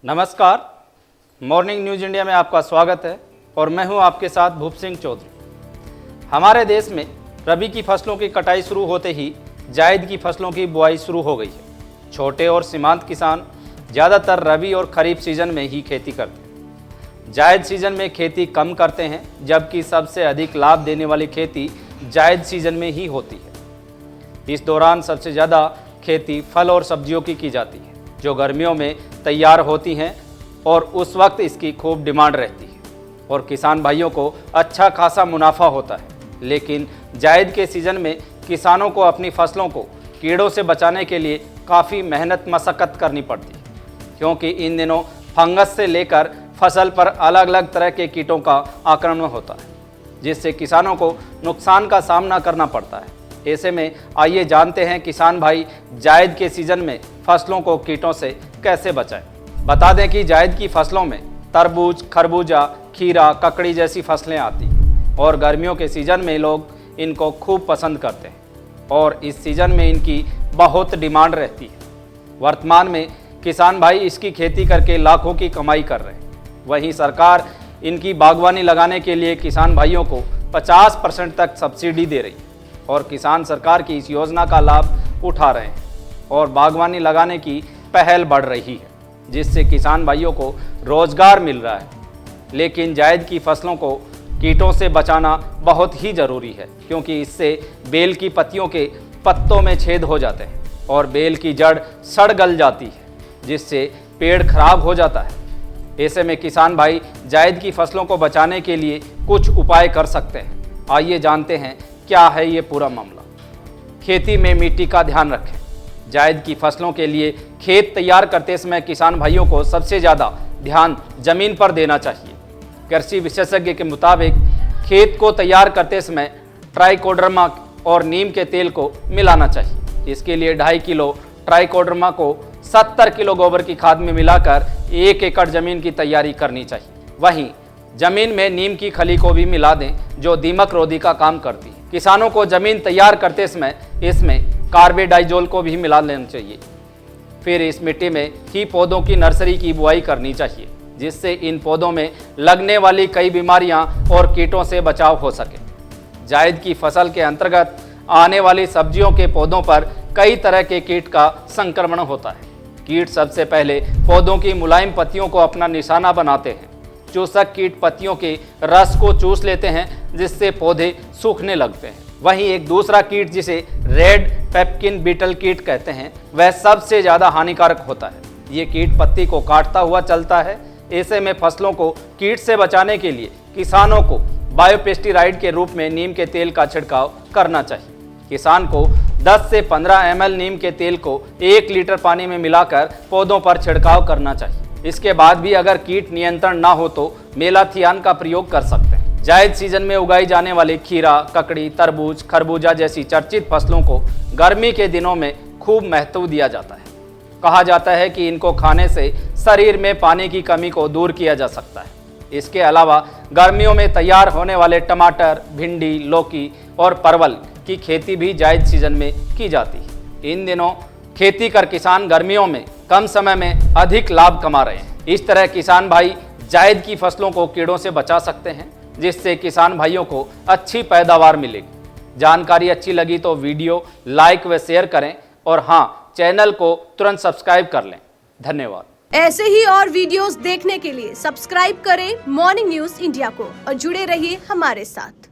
नमस्कार, morning news India में आपका स्वागत है और मैं हूं आपके साथ भूप सिंह चौधरी। हमारे देश में रबी की फसलों की कटाई शुरू होते ही जायद की फसलों की बुआई शुरू हो गई है। छोटे और सीमांत किसान ज़्यादातर रबी और खरीफ सीजन में ही खेती करते हैं। जायद सीजन में खेती कम करते हैं, जबकि सबसे अधिक लाभ देने वाली खेती जायद सीजन में ही होती है। इस दौरान सबसे ज़्यादा खेती फल और सब्जियों की जाती है, जो गर्मियों में तैयार होती हैं और उस वक्त इसकी खूब डिमांड रहती है और किसान भाइयों को अच्छा खासा मुनाफा होता है। लेकिन जायद के सीज़न में किसानों को अपनी फसलों को कीड़ों से बचाने के लिए काफ़ी मेहनत मशक्क़त करनी पड़ती है, क्योंकि इन दिनों फंगस से लेकर फसल पर अलग अलग तरह के कीटों का आक्रमण होता है, जिससे किसानों को नुकसान का सामना करना पड़ता है। ऐसे में आइए जानते हैं किसान भाई जायद के सीज़न में फसलों को कीटों से कैसे बचाएं। बता दें कि जायद की फसलों में तरबूज, खरबूजा, खीरा, ककड़ी जैसी फसलें आती हैं और गर्मियों के सीज़न में लोग इनको खूब पसंद करते हैं और इस सीज़न में इनकी बहुत डिमांड रहती है। वर्तमान में किसान भाई इसकी खेती करके लाखों की कमाई कर रहे हैं। वहीं सरकार इनकी बागवानी लगाने के लिए किसान भाइयों को 50% तक सब्सिडी दे रही है और किसान सरकार की इस योजना का लाभ उठा रहे हैं और बागवानी लगाने की पहल बढ़ रही है, जिससे किसान भाइयों को रोजगार मिल रहा है। लेकिन जायद की फसलों को कीटों से बचाना बहुत ही ज़रूरी है, क्योंकि इससे बेल की पत्तियों के पत्तों में छेद हो जाते हैं और बेल की जड़ सड़ गल जाती है, जिससे पेड़ खराब हो जाता है। ऐसे में किसान भाई जायद की फसलों को बचाने के लिए कुछ उपाय कर सकते हैं। आइए जानते हैं क्या है ये पूरा मामला। खेती में मिट्टी का ध्यान रखें। जायद की फसलों के लिए खेत तैयार करते समय किसान भाइयों को सबसे ज़्यादा ध्यान जमीन पर देना चाहिए। कृषि विशेषज्ञ के मुताबिक खेत को तैयार करते समय ट्राइकोडर्मा और नीम के तेल को मिलाना चाहिए। इसके लिए 2.5 किलो ट्राइकोडर्मा को 70 किलो गोबर की खाद में मिलाकर 1 एकड़ जमीन की तैयारी करनी चाहिए। वहीं जमीन में नीम की खली को भी मिला दें, जो दीमक रोधी का काम करती है। किसानों को जमीन तैयार करते समय इसमें कार्बेडाइजोल को भी मिला लेना चाहिए। फिर इस मिट्टी में ही पौधों की नर्सरी की बुआई करनी चाहिए, जिससे इन पौधों में लगने वाली कई बीमारियां और कीटों से बचाव हो सके। जायद की फसल के अंतर्गत आने वाली सब्जियों के पौधों पर कई तरह के कीट का संक्रमण होता है। कीट सबसे पहले पौधों की मुलायम पत्तियों को अपना निशाना बनाते हैं। चूसक कीट पत्तियों के रस को चूस लेते हैं, जिससे पौधे सूखने लगते हैं। वहीं एक दूसरा कीट, जिसे रेड पेपकिन बीटल कीट कहते हैं, वह सबसे ज़्यादा हानिकारक होता है। ये कीट पत्ती को काटता हुआ चलता है। ऐसे में फसलों को कीट से बचाने के लिए किसानों को बायोपेस्टिसाइड के रूप में नीम के तेल का छिड़काव करना चाहिए। किसान को 10 से 15 ml नीम के तेल को 1 लीटर पानी में मिलाकर पौधों पर छिड़काव करना चाहिए। इसके बाद भी अगर कीट नियंत्रण ना हो तो मेलाथियान का प्रयोग कर सकते हैं। जायद सीजन में उगाई जाने वाली खीरा, ककड़ी, तरबूज, खरबूजा जैसी चर्चित फसलों को गर्मी के दिनों में खूब महत्व दिया जाता है। कहा जाता है कि इनको खाने से शरीर में पानी की कमी को दूर किया जा सकता है। इसके अलावा गर्मियों में तैयार होने वाले टमाटर, भिंडी, लौकी और परवल की खेती भी जायद सीजन में की जाती है। इन दिनों खेती कर किसान गर्मियों में कम समय में अधिक लाभ कमा रहे हैं। इस तरह किसान भाई जायद की फसलों को कीड़ों से बचा सकते हैं, जिससे किसान भाइयों को अच्छी पैदावार मिलेगी। जानकारी अच्छी लगी तो वीडियो लाइक व शेयर करें और हाँ, चैनल को तुरंत सब्सक्राइब कर लें। धन्यवाद। ऐसे ही और वीडियोस देखने के लिए सब्सक्राइब करें मॉर्निंग न्यूज इंडिया को और जुड़े रहिए हमारे साथ।